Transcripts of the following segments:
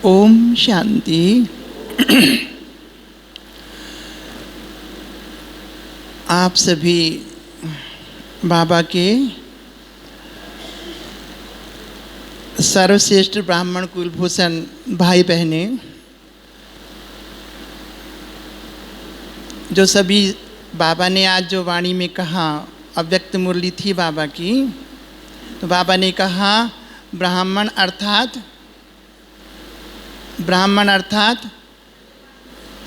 ओम शांति। आप सभी बाबा के सर्वश्रेष्ठ ब्राह्मण कुलभूषण भाई बहने, जो सभी बाबा ने आज जो वाणी में कहा, अव्यक्त मुरली थी बाबा की, तो बाबा ने कहा ब्राह्मण अर्थात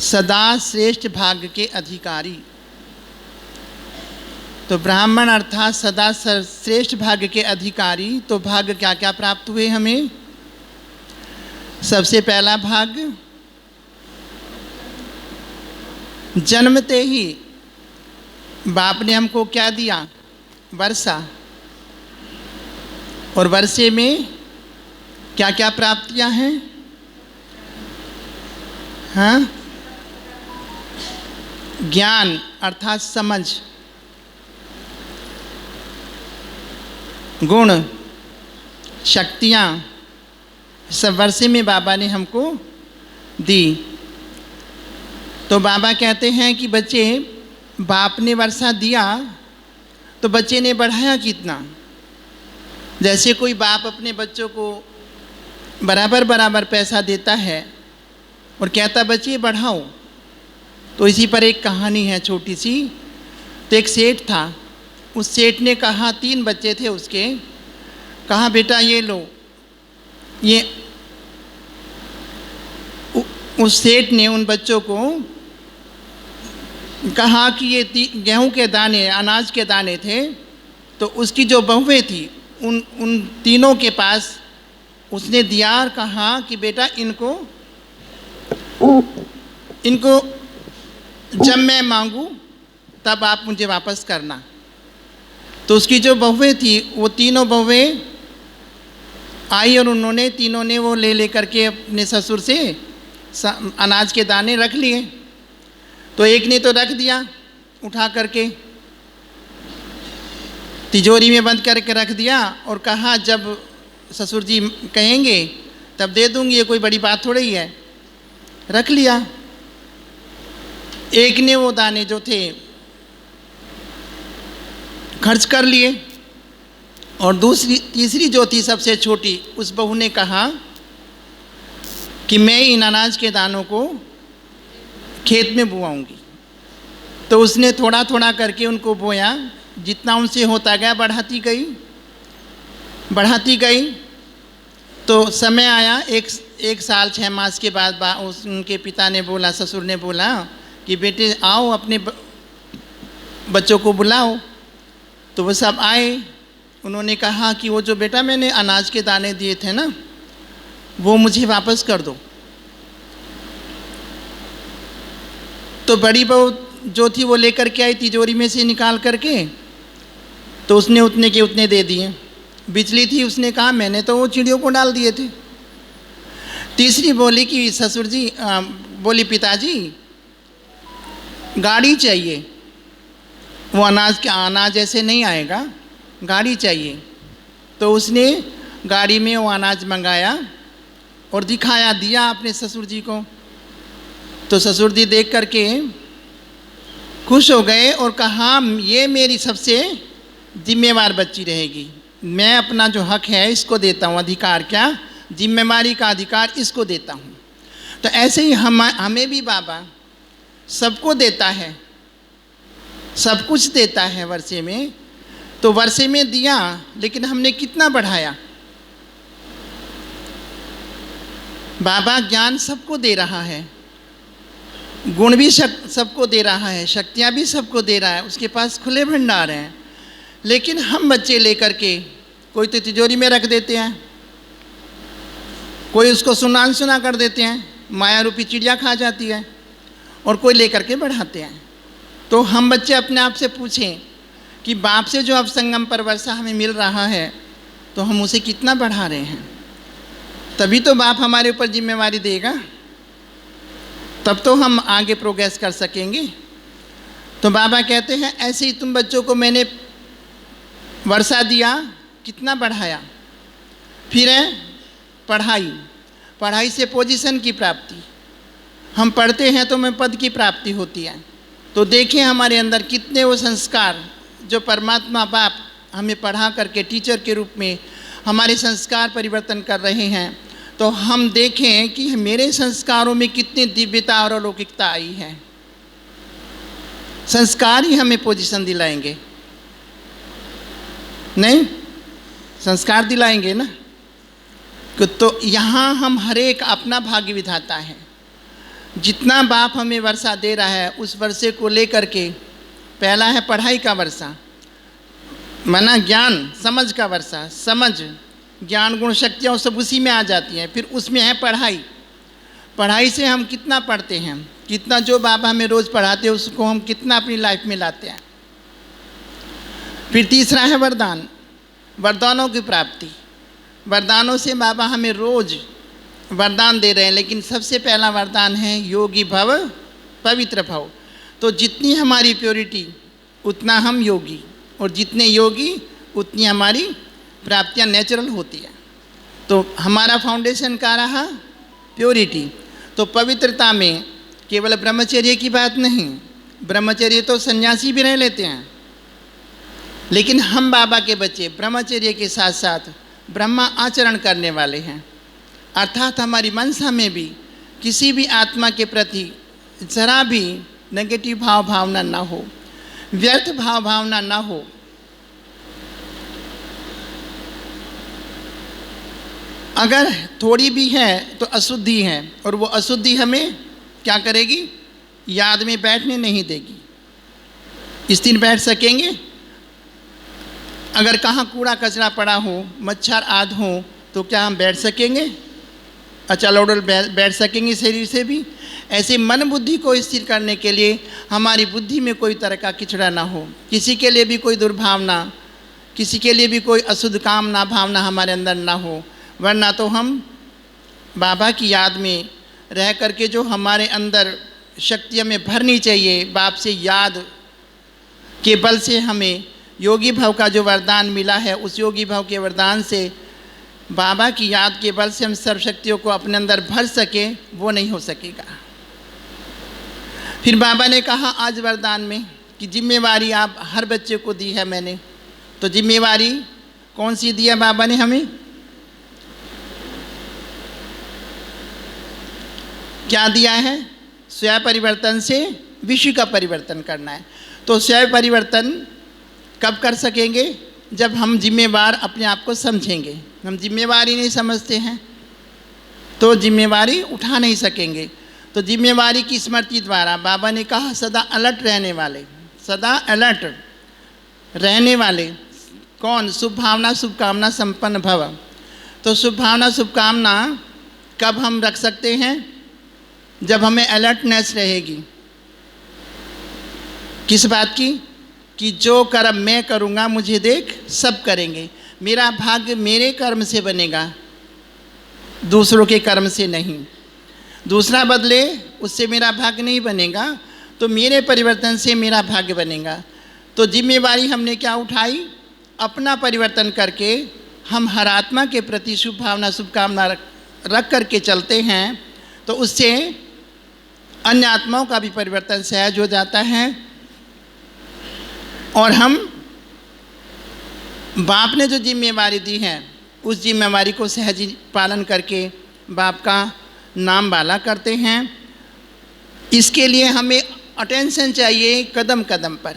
सदा श्रेष्ठ भाग्य के अधिकारी। तो ब्राह्मण अर्थात सदा श्रेष्ठ भाग्य के अधिकारी। तो भाग्य क्या क्या प्राप्त हुए हमें? सबसे पहला भाग्य, जन्मते ही बाप ने हमको क्या दिया? वर्षा। और वर्षे में क्या क्या प्राप्तियां हैं? हाँ, ज्ञान अर्थात समझ, गुण, शक्तियाँ, सब वर्षे में बाबा ने हमको दी। तो बाबा कहते हैं कि बच्चे, बाप ने वर्षा दिया तो बच्चे ने बढ़ाया कितना? जैसे कोई बाप अपने बच्चों को बराबर बराबर पैसा देता है और कहता बच्चे बढ़ाओ। तो इसी पर एक कहानी है छोटी सी। तो एक सेठ था, उस सेठ ने कहा, 3 बच्चे थे उसके, कहा बेटा ये लो। ये उस सेठ ने उन बच्चों को कहा कि ये गेहूं के दाने, अनाज के दाने थे। तो उसकी जो बहुएं थी उन तीनों के पास उसने दिया और कहा कि बेटा इनको जब मैं मांगूं तब आप मुझे वापस करना। तो उसकी जो बहुएं थी वो तीनों बहुएं आई और उन्होंने तीनों ने वो ले करके अपने ससुर से अनाज के दाने रख लिए। तो एक ने तो रख दिया उठा करके, तिजोरी में बंद करके रख दिया और कहा जब ससुर जी कहेंगे तब दे दूंगी, ये कोई बड़ी बात थोड़ी है। रख लिया। एक ने वो दाने जो थे खर्च कर लिए और तीसरी जो थी सबसे छोटी, उस बहू ने कहा कि मैं इन अनाज के दानों को खेत में बोआऊंगी। तो उसने थोड़ा थोड़ा करके उनको बोया, जितना उनसे होता गया बढ़ाती गई। तो समय आया, एक साल 6 मास के बाद उनके पिता ने बोला, ससुर ने बोला कि बेटे आओ, अपने बच्चों को बुलाओ। तो वो सब आए। उन्होंने कहा कि वो जो बेटा मैंने अनाज के दाने दिए थे ना, वो मुझे वापस कर दो। तो बड़ी बहू जो थी वो लेकर के आई तिजोरी में से निकाल करके, तो उसने उतने के उतने दे दिए। बिचली थी, उसने कहा मैंने तो वो चिड़ियों को डाल दिए थे। तीसरी बोली कि ससुर जी, बोली पिताजी गाड़ी चाहिए, वो अनाज ऐसे नहीं आएगा, गाड़ी चाहिए। तो उसने गाड़ी में वो अनाज मंगाया और दिया अपने ससुर जी को। तो ससुर जी देख करके खुश हो गए और कहा ये मेरी सबसे जिम्मेवार बच्ची रहेगी, मैं अपना जो हक है इसको देता हूँ, अधिकार क्या, जिम्मेवारी का अधिकार इसको देता हूँ। तो ऐसे ही हमें भी बाबा सबको देता है, सब कुछ देता है वर्षे में। तो वर्षे में दिया, लेकिन हमने कितना बढ़ाया? बाबा ज्ञान सबको दे रहा है, गुण भी सबको दे रहा है, शक्तियाँ भी सबको दे रहा है, उसके पास खुले भंडार हैं। लेकिन हम बच्चे लेकर के, कोई तो तिजोरी में रख देते हैं, कोई उसको सुना कर देते हैं, माया रूपी चिड़िया खा जाती है, और कोई लेकर के बढ़ाते हैं। तो हम बच्चे अपने आप से पूछें कि बाप से जो अब संगम पर वर्षा हमें मिल रहा है, तो हम उसे कितना बढ़ा रहे हैं? तभी तो बाप हमारे ऊपर जिम्मेवारी देगा, तब तो हम आगे प्रोग्रेस कर सकेंगे। तो बाबा कहते हैं ऐसे ही तुम बच्चों को मैंने वर्षा दिया, कितना बढ़ाया? फिर है पढ़ाई। पढ़ाई से पोजीशन की प्राप्ति, हम पढ़ते हैं तो हमें पद की प्राप्ति होती है। तो देखें हमारे अंदर कितने वो संस्कार जो परमात्मा बाप हमें पढ़ा करके टीचर के रूप में हमारे संस्कार परिवर्तन कर रहे हैं। तो हम देखें कि मेरे संस्कारों में कितनी दिव्यता और अलौकिकता आई है। संस्कार ही हमें पोजीशन दिलाएंगे, नहीं संस्कार दिलाएंगे ना। तो यहाँ हम हर एक अपना भाग्य विधाता है। जितना बाप हमें वर्षा दे रहा है उस वर्षे को लेकर के, पहला है पढ़ाई का वर्षा, माना ज्ञान समझ का वर्षा, समझ ज्ञान गुण शक्तियाँ सब उसी में आ जाती हैं। फिर उसमें है पढ़ाई, पढ़ाई से हम कितना पढ़ते हैं, कितना जो बाबा हमें रोज़ पढ़ाते हैं उसको हम कितना अपनी लाइफ में लाते हैं। फिर तीसरा है वरदान, वरदानों की प्राप्ति। वरदानों से बाबा हमें रोज़ वरदान दे रहे हैं, लेकिन सबसे पहला वरदान है योगी भव पवित्र भव। तो जितनी हमारी प्योरिटी उतना हम योगी, और जितने योगी उतनी हमारी प्राप्तियां नेचुरल होती है। तो हमारा फाउंडेशन क्या रहा, प्योरिटी। तो पवित्रता में केवल ब्रह्मचर्य की बात नहीं, ब्रह्मचर्य तो सन्यासी भी रह लेते हैं, लेकिन हम बाबा के बच्चे ब्रह्मचर्य के साथ साथ ब्रह्मा आचरण करने वाले हैं। अर्थात हमारी मनसा में भी किसी भी आत्मा के प्रति जरा भी नेगेटिव भावना ना हो, व्यर्थ भावना ना हो। अगर थोड़ी भी है तो अशुद्धि है, और वो अशुद्धि हमें क्या करेगी, याद में बैठने नहीं देगी। स्थिर बैठ सकेंगे? अगर कहाँ कूड़ा कचरा पड़ा हो, मच्छर आदि हो, तो क्या हम बैठ सकेंगे? अचल उड़ल बैठ सकेंगे शरीर से भी? ऐसे मन बुद्धि को स्थिर करने के लिए हमारी बुद्धि में कोई तरह का किचड़ा ना हो, किसी के लिए भी कोई दुर्भावना, किसी के लिए भी कोई अशुद्ध कामना भावना हमारे अंदर ना हो। वरना तो हम बाबा की याद में रह करके जो हमारे अंदर शक्ति हमें भरनी चाहिए, बाप से याद के बल से हमें योगी भव का जो वरदान मिला है, उस योगी भव के वरदान से बाबा की याद के बल से हम सर्व शक्तियों को अपने अंदर भर सके, वो नहीं हो सकेगा। फिर बाबा ने कहा आज वरदान में कि जिम्मेवारी आप हर बच्चे को दी है मैंने। तो जिम्मेवारी कौन सी दी है बाबा ने हमें? क्या दिया है? स्वयं परिवर्तन से विश्व का परिवर्तन करना है। तो स्वयं परिवर्तन कब कर सकेंगे? जब हम जिम्मेवार अपने आप को समझेंगे। हम जिम्मेवारी नहीं समझते हैं तो जिम्मेवारी उठा नहीं सकेंगे। तो जिम्मेवारी की स्मृति द्वारा बाबा ने कहा सदा अलर्ट रहने वाले, सदा अलर्ट रहने वाले कौन? शुभ भावना शुभकामना संपन्न भव। तो शुभ भावना शुभकामना कब हम रख सकते हैं? जब हमें अलर्टनेस रहेगी। किस बात की? कि जो कर्म मैं करूँगा मुझे देख सब करेंगे। मेरा भाग्य मेरे कर्म से बनेगा, दूसरों के कर्म से नहीं। दूसरा बदले उससे मेरा भाग्य नहीं बनेगा, तो मेरे परिवर्तन से मेरा भाग्य बनेगा। तो जिम्मेवारी हमने क्या उठाई? अपना परिवर्तन करके हम हर आत्मा के प्रति शुभ भावना शुभकामना रख करके चलते हैं, तो उससे अन्य आत्माओं का भी परिवर्तन सहज हो जाता है। और हम बाप ने जो जिम्मेवारी दी है उस जिम्मेवारी को सहज पालन करके बाप का नाम वाला करते हैं। इसके लिए हमें अटेंशन चाहिए कदम कदम पर,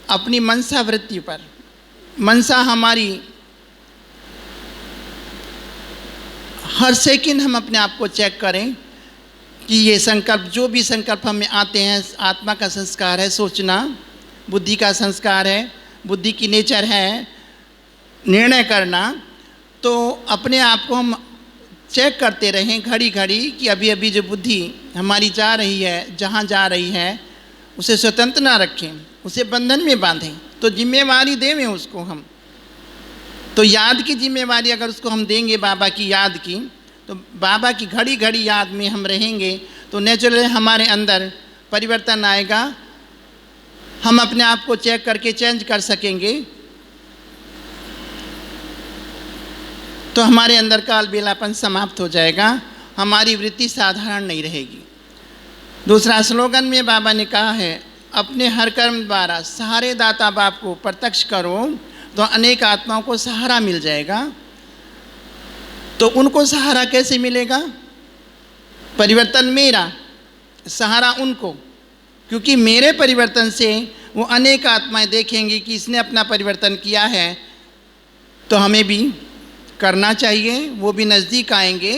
अपनी मनसा वृत्ति पर। मनसा हमारी हर सेकंड हम अपने आप को चेक करें कि ये संकल्प, जो भी संकल्प हमें आते हैं, आत्मा का संस्कार है सोचना, बुद्धि का संस्कार है, बुद्धि की नेचर है निर्णय करना। तो अपने आप को हम चेक करते रहें घड़ी घड़ी कि अभी अभी जो बुद्धि हमारी जा रही है, जहाँ जा रही है उसे स्वतंत्र ना रखें, उसे बंधन में बांधें। तो जिम्मेवारी देवें उसको हम। तो याद की जिम्मेवारी अगर उसको हम देंगे बाबा की याद की, तो बाबा की घड़ी घड़ी याद में हम रहेंगे तो नेचुरली हमारे अंदर परिवर्तन आएगा। हम अपने आप को चेक करके चेंज कर सकेंगे। तो हमारे अंदर का अलबेलापन समाप्त हो जाएगा। हमारी वृत्ति साधारण नहीं रहेगी। दूसरा स्लोगन में बाबा ने कहा है, अपने हर कर्म द्वारा सहारे दाता बाप को प्रत्यक्ष करो तो अनेक आत्माओं को सहारा मिल जाएगा। तो उनको सहारा कैसे मिलेगा? परिवर्तन मेरा, सहारा उनको, क्योंकि मेरे परिवर्तन से वो अनेक आत्माएं देखेंगी कि इसने अपना परिवर्तन किया है, तो हमें भी करना चाहिए। वो भी नज़दीक आएंगे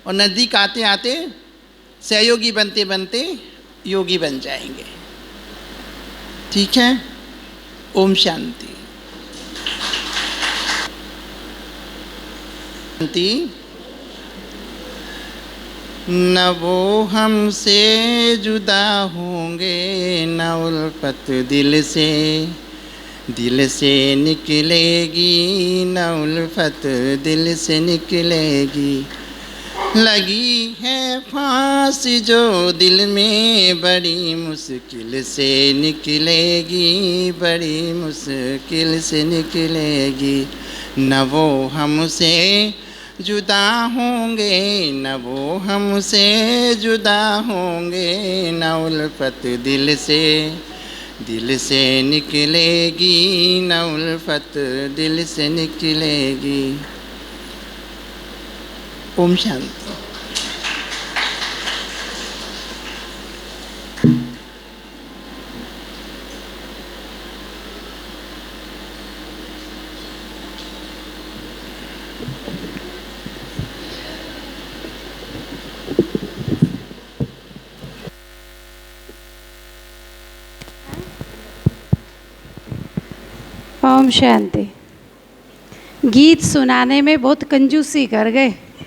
और नज़दीक आते आते सहयोगी बनते बनते योगी बन जाएंगे। ठीक है, ओम शांति। शांति। न वो हमसे जुदा होंगे, न उल्फत दिल से निकलेगी, न उल्फत दिल से निकलेगी। लगी है फांसी जो दिल में, बड़ी मुश्किल से निकलेगी, बड़ी मुश्किल से निकलेगी। न वो हमसे जुदा होंगे, न वो हमसे जुदा होंगे, न उल्फत दिल से निकलेगी, न उल्फत दिल से निकलेगी। ओम शांति। ओम शांति। गीत सुनाने में बहुत कंजूसी कर गए।